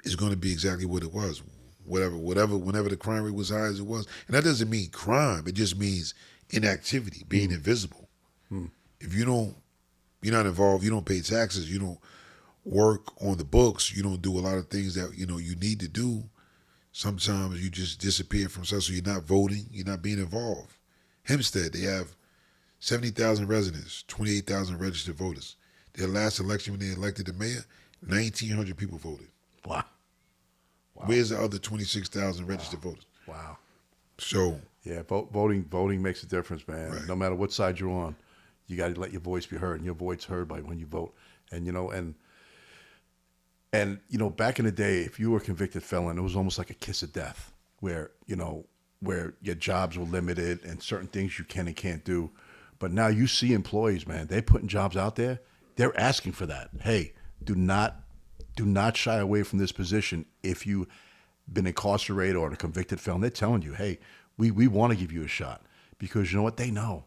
it's going to be exactly what it was. Whenever the crime rate was high as it was. And that doesn't mean crime. It just means inactivity, being invisible. If you're not involved, you don't pay taxes, you don't work on the books, you don't do a lot of things that you need to do. Sometimes you just disappear from stuff, so you're not voting, you're not being involved. Hempstead, they have 70,000 residents, 28,000 registered voters. Their last election, when they elected the mayor, 1,900 people voted. Wow. Where's the other 26,000 registered voters? Wow. So yeah, voting makes a difference, man. Right. No matter what side you're on, you got to let your voice be heard, and your voice heard by when you vote. And back in the day, if you were a convicted felon, it was almost like a kiss of death, where your jobs were limited and certain things you can and can't do. But now you see employees, man, they're putting jobs out there. They're asking for that. Hey, do not shy away from this position if you've been incarcerated or a convicted felon. They're telling you, hey, we want to give you a shot, because you know what? They know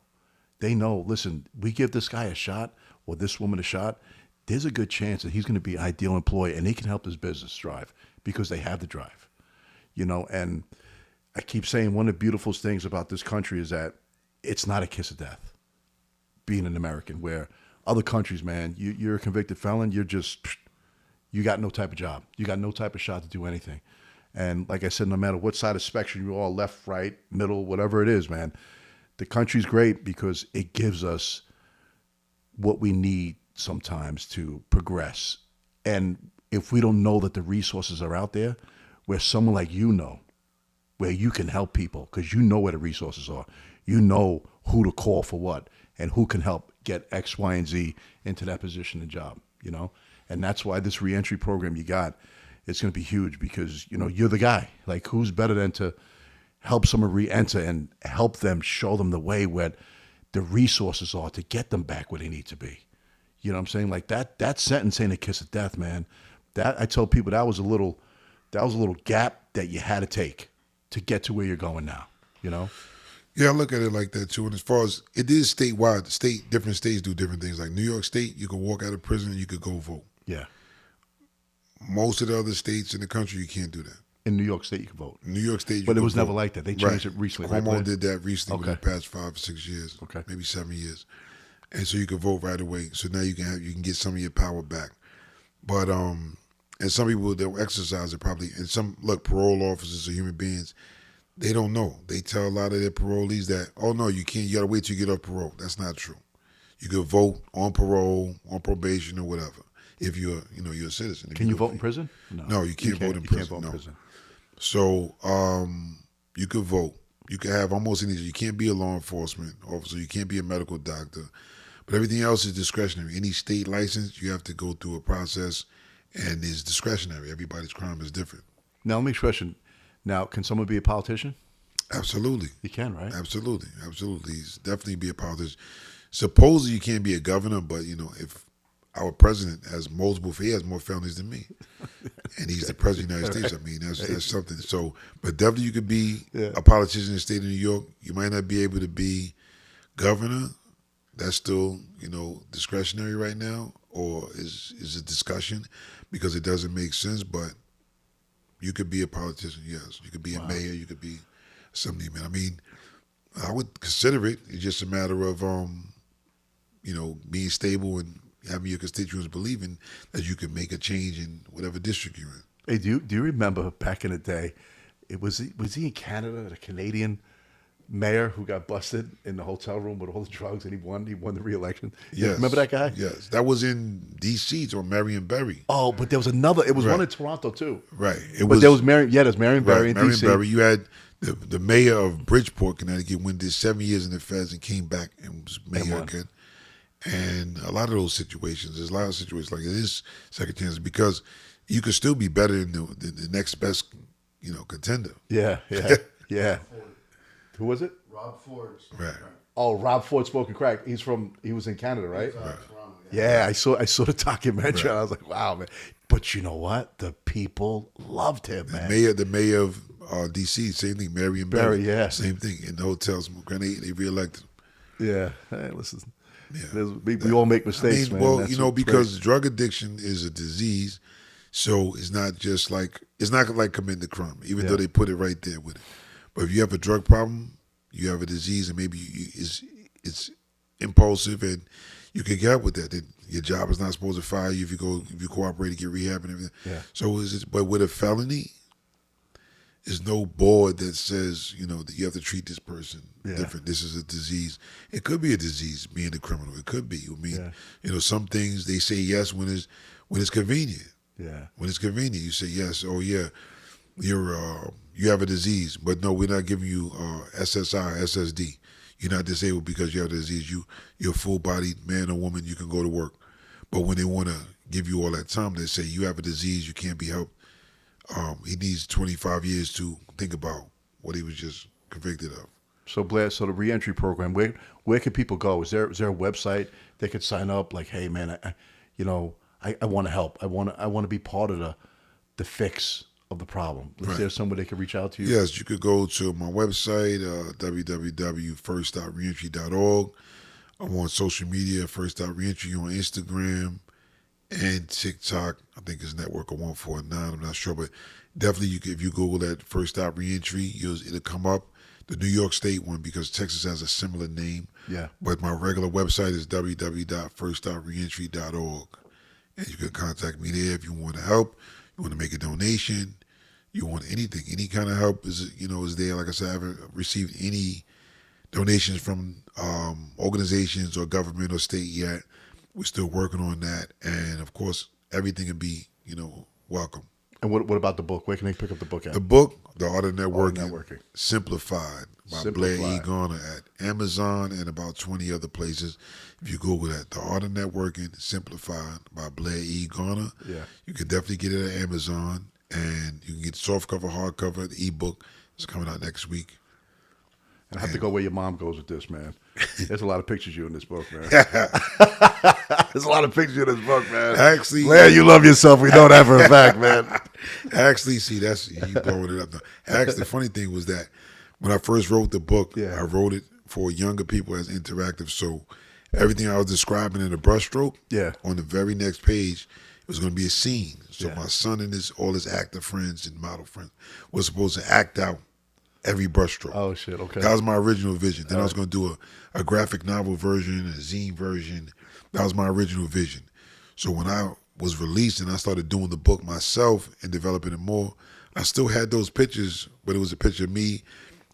they know, listen, we give this guy a shot or this woman a shot, there's a good chance that he's going to be an ideal employee and he can help his business thrive because they have the drive, and I keep saying one of the beautiful things about this country is that it's not a kiss of death being an American, where other countries, man, you're a convicted felon, you got no type of job. You got no type of shot to do anything. And like I said, no matter what side of the spectrum you are, left, right, middle, whatever it is, man, the country's great because it gives us what we need sometimes to progress. And if we don't know that the resources are out there, where someone like where you can help people because you know where the resources are, you know who to call for what, and who can help get X, Y, and Z into that position and job, And that's why this reentry program you got, it's going to be huge because, you're the guy. Like, who's better than to help someone re-enter and help them, show them the way where the resources are to get them back where they need to be. You know what I'm saying? Like that sentence ain't a kiss of death, man. That I tell people that was a little gap that you had to take to get to where you're going now, Yeah, I look at it like that too. And as far as it is statewide, different states do different things. Like New York State, you can walk out of prison and you could go vote. Yeah. Most of the other states in the country, you can't do that. In New York State, you can vote. In New York State, but it was never like that. They changed it recently. Cuomo did that recently within the past 5 or 6 years, maybe 7 years, and so you can vote right away. So now you can get some of your power back. But and some people they'll exercise it probably. And parole officers are human beings. They don't know. They tell a lot of their parolees that, oh no, you can't. You gotta wait till you get off parole. That's not true. You can vote on parole, on probation, or whatever. If you're a citizen. Can you vote in prison? No, you can't vote in prison. You can't vote in prison. So you could vote. You can have almost anything. You can't be a law enforcement officer. You can't be a medical doctor. But everything else is discretionary. Any state license, you have to go through a process, and it's discretionary. Everybody's crime is different. Now, let me ask you a question. Now, can someone be a politician? Absolutely. You can, right? Absolutely. He's definitely be a politician. Supposedly you can't be a governor, but, if our president has he has more felonies than me. And he's the president of the United States. I mean, that's something. So, but definitely you could be a politician in the state of New York. You might not be able to be governor. That's still, discretionary right now, or is a discussion because it doesn't make sense. But you could be a politician, yes. You could be a mayor. You could be something, man. I mean, I would consider it. It's just a matter of, being stable and having your constituents believing that you can make a change in whatever district you're in. Hey, do you remember back in the day? Was he in Canada, the Canadian mayor who got busted in the hotel room with all the drugs and he won the re-election? Yes. Remember that guy? Yes. That was in D.C. or Marion Barry. Oh, but there was another. It was one in Toronto too. Right. There's Marion Barry in D.C. Barry. You had the mayor of Bridgeport, Connecticut, did 7 years in the feds and came back and was mayor again. And a lot of those situations, there's a lot of situations like this, second chance, because you could still be better than the next best, contender. Yeah. Who was it? Rob Ford. Right. Oh, Rob Ford Smoking Crack. He was in Canada, right? Right. Yeah, I saw the documentary. And I was like, wow, man. But you know what? The people loved him, man. The mayor of D.C., same thing. Marion Barry, yeah. Same thing. In the hotels, they reelected him. Yeah. Hey, listen. Yeah. We all make mistakes, man. Well, because drug addiction is a disease, so it's not like committing a crime, even though they put it right there with it. But if you have a drug problem, you have a disease, and maybe it's impulsive, and you can get help with that. Your job is not supposed to fire you if you cooperate to get rehab and everything. Yeah. So but with a felony, there's no board that says, that you have to treat this person different. This is a disease. It could be a disease, being a criminal. It could be. I mean, some things they say yes when it's convenient. Yeah. When it's convenient, you say yes. Oh yeah, you have a disease, but no, we're not giving you SSI, SSD. You're not disabled because you have a disease. You're a full-bodied man or woman. You can go to work. But when they want to give you all that time, they say you have a disease. You can't be helped. He needs 25 years to think about what he was just convicted of. So Blair, the reentry program, where can people go? Is there a website they could sign up? Like, hey man, I want to help. I want to be part of the fix of the problem. Is there somewhere they could reach out to you? Yes, you could go to my website, www.first.reentry.org. I'm on social media, First Stop Reentry on Instagram and TikTok. I think it's Network of 149. I'm not sure, but definitely if you Google that First Stop Reentry, it'll come up. The New York State one, because Texas has a similar name. Yeah. But my regular website is www.firststopreentry.org. And you can contact me there if you want to help, you want to make a donation, you want anything, any kind of help is there. Like I said, I haven't received any donations from organizations or government or state yet. We're still working on that, and of course, everything will be welcome. And what about the book? Where can they pick up the book at? The book, The Art of Art Networking, of Networking. Simplified by Blair E. Garner at Amazon and about 20 other places. If you Google that, The Art of Networking, Simplified by Blair E. Garner, you can definitely get it at Amazon, and you can get softcover, hardcover, the ebook is coming out next week. And I have to go where your mom goes with this, man. There's a lot of pictures of you in this book, man. There's a lot of pictures in this book, man. Actually, Blair, you love yourself. We know that for a fact, man. Actually, see, that's you blowing it up. Actually, the funny thing was that when I first wrote the book, I wrote it for younger people as interactive. So everything I was describing in a brushstroke, on the very next page, it was going to be a scene. So my son and all his actor friends and model friends was supposed to act out every brushstroke. Oh, shit, okay. That was my original vision. Then I was going to do a graphic novel version, a zine version. That was my original vision. So when I was released and I started doing the book myself and developing it more, I still had those pictures, but it was a picture of me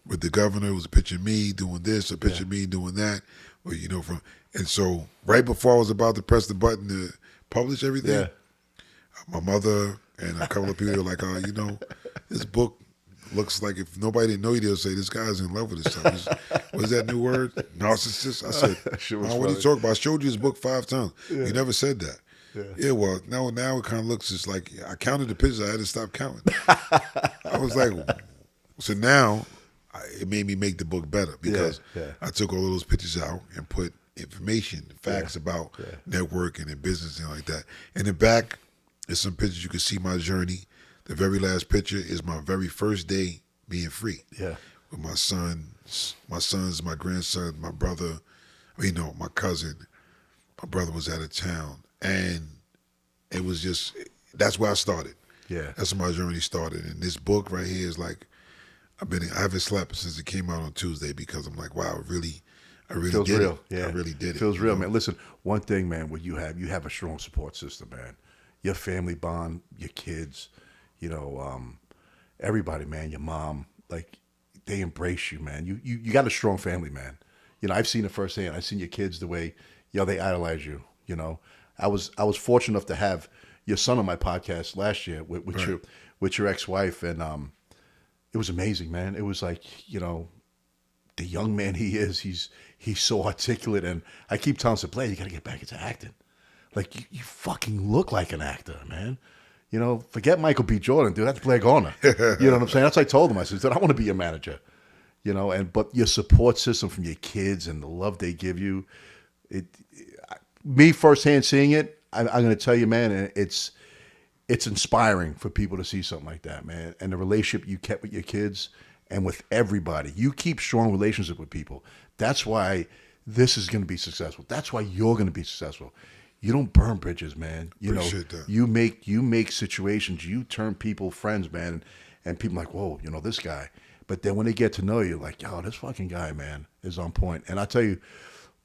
with the governor. It was a picture of me doing this, a picture of me doing that. Or, and so right before I was about to press the button to publish everything, my mother and a couple of people were like, this book looks like, if nobody didn't know you, they'll say, this guy's in love with this stuff. What is that new word? Narcissist? I said, what are you talking about? I showed you his book 5 times. You never said that. Well, now it kind of looks just like, I counted the pictures. I had to stop counting. I was like, so now it made me make the book better because I took all of those pictures out and put information, facts about networking and business and like that. In the back, there's some pictures you can see my journey. The very last picture is my very first day being free. Yeah. With my sons, my grandson, my brother, my cousin. My brother was out of town. And it was just, that's where I started. Yeah. That's where my journey started. And this book right here is like, I haven't slept since it came out on Tuesday because I'm like, wow, I really feels did real. it. Yeah. I really did it. Feels real, man. Listen, one thing, man, what you have a strong support system, man. Your family bond, your kids, everybody, man, your mom, like, they embrace you, man. You got a strong family, man. I've seen it firsthand. I've seen your kids the way, they idolize you. I was fortunate enough to have your son on my podcast last year with your ex-wife, and it was amazing, man. It was like, the young man he is, he's so articulate, and I keep telling him, Blair, you got to get back into acting. Like, you fucking look like an actor, man. Forget Michael B. Jordan, dude. That's Blair Garner. You know what I'm saying? That's what I told him. I said, dude, I want to be your manager. But your support system from your kids and the love they give you, me firsthand seeing it, I'm going to tell you, man, it's inspiring for people to see something like that, man. And the relationship you kept with your kids and with everybody. You keep strong relationship with people. That's why this is going to be successful. That's why you're going to be successful. You don't burn bridges, man. Appreciate that. You make situations. You turn people friends, man, and people like, whoa, this guy. But then when they get to know you, like, yo, this fucking guy, man, is on point. And I tell you,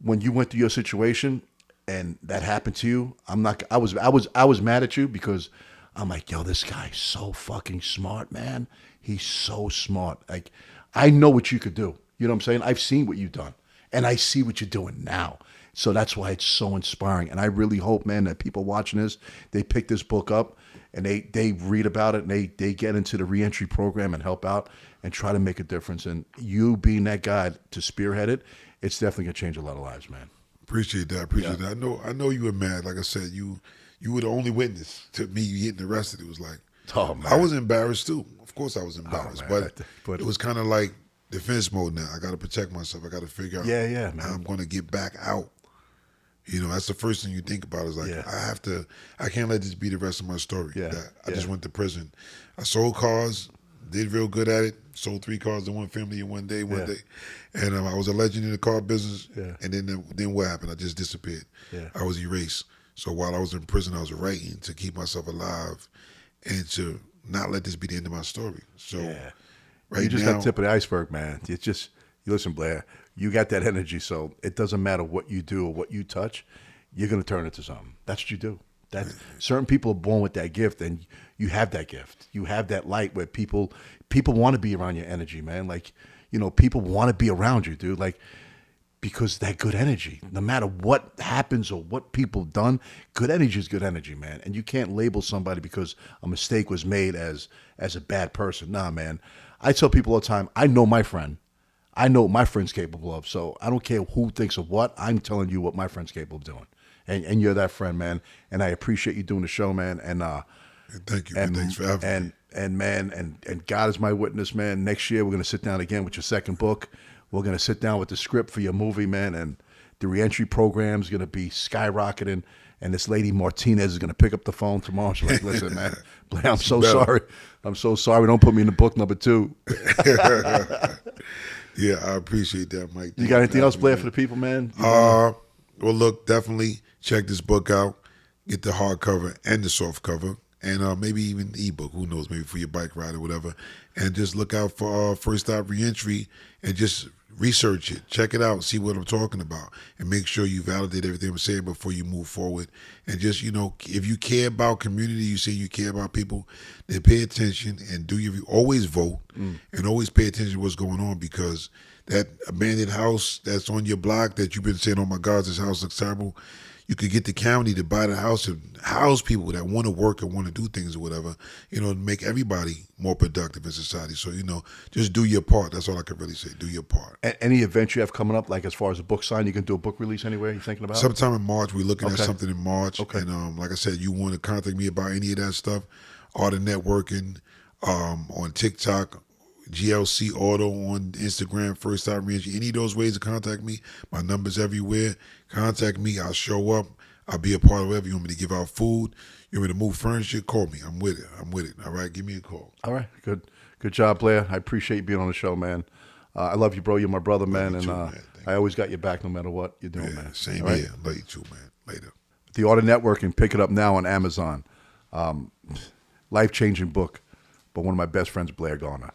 when you went through your situation and that happened to you, I was mad at you because I'm like, yo, this guy's so fucking smart, man. He's so smart. Like, I know what you could do. You know what I'm saying? I've seen what you've done, and I see what you're doing now. So that's why it's so inspiring. And I really hope, man, that people watching this, they pick this book up and they read about it and they get into the reentry program and help out and try to make a difference. And you being that guy to spearhead it, it's definitely gonna change a lot of lives, man. Appreciate that. That. I know you were mad. Like I said, you were the only witness to me getting arrested. It was like, oh, man. I was embarrassed too. Of course I was embarrassed, but it was kind of like defense mode now. I got to protect myself. I got to figure out man. how I'm going to get back out. That's the first thing you think about is like, I can't let this be the rest of my story. Yeah. That I just went to prison. I sold cars, did real good at it. Sold 3 cars to one family in one day, and I was a legend in the car business. Yeah. And then what happened? I just disappeared. Yeah. I was erased. So while I was in prison, I was writing to keep myself alive and to not let this be the end of my story. So Yeah. right You just now, got the tip of the iceberg, man. It's just, you listen, Blair, you got that energy, so it doesn't matter what you do or what you touch, you're going to turn it to something. That's what you do. That certain people are born with that gift, and you have that gift. You have that light where people want to be around your energy, man. Like, people want to be around you, dude. Like, because that good energy, no matter what happens or what people done, good energy is good energy, man. And you can't label somebody because a mistake was made as a bad person. Nah, man. I tell people all the time, I know my friend. I know what my friend's capable of. So I don't care who thinks of what. I'm telling you what my friend's capable of doing. And you're that friend, man. And I appreciate you doing the show, man. And thank you, man. Thanks for having me. And God is my witness, man. Next year we're gonna sit down again with your second book. We're gonna sit down with the script for your movie, man. And the reentry program is gonna be skyrocketing. And this lady Martinez is gonna pick up the phone tomorrow. She's like, "Listen, man, Blair, I'm so sorry. I'm so sorry. Don't put me in the book number 2." Yeah, I appreciate that, Mike. You got anything else, Blair, for the people, man? Well, look, definitely check this book out. Get the hardcover and the soft cover, and maybe even the ebook. Who knows? Maybe for your bike ride or whatever. And just look out for First Stop Reentry, and just research it, check it out, see what I'm talking about, and make sure you validate everything I'm saying before you move forward. And just, if you care about community, you say you care about people, then pay attention and always vote and always pay attention to what's going on, because that abandoned house that's on your block that you've been saying, oh my God, this house looks terrible. You could get the county to buy the house and house people that want to work and want to do things or whatever, to make everybody more productive in society. So, just do your part. That's all I can really say. Do your part. Any events you have coming up, like as far as a book sign, you can do a book release anywhere you're thinking about? Sometime in March. We're looking at something in March. Okay. And like I said, you want to contact me about any of that stuff, Art of Networking, on TikTok, GLC Auto on Instagram, First Time Reentry. Any of those ways to contact me. My number's everywhere. Contact me. I'll show up. I'll be a part of whatever. You want me to give out food? You want me to move furniture? Call me. I'm with it. All right? Give me a call. All right. Good job, Blair. I appreciate you being on the show, man. I love you, bro. You're my brother, man. Love you And too, man. I always got your back no matter what you're doing, man. Same All right? here. Love you too, man. Later. The Art of Networking. Pick it up now on Amazon. Life-changing book by one of my best friends, Blair Garner.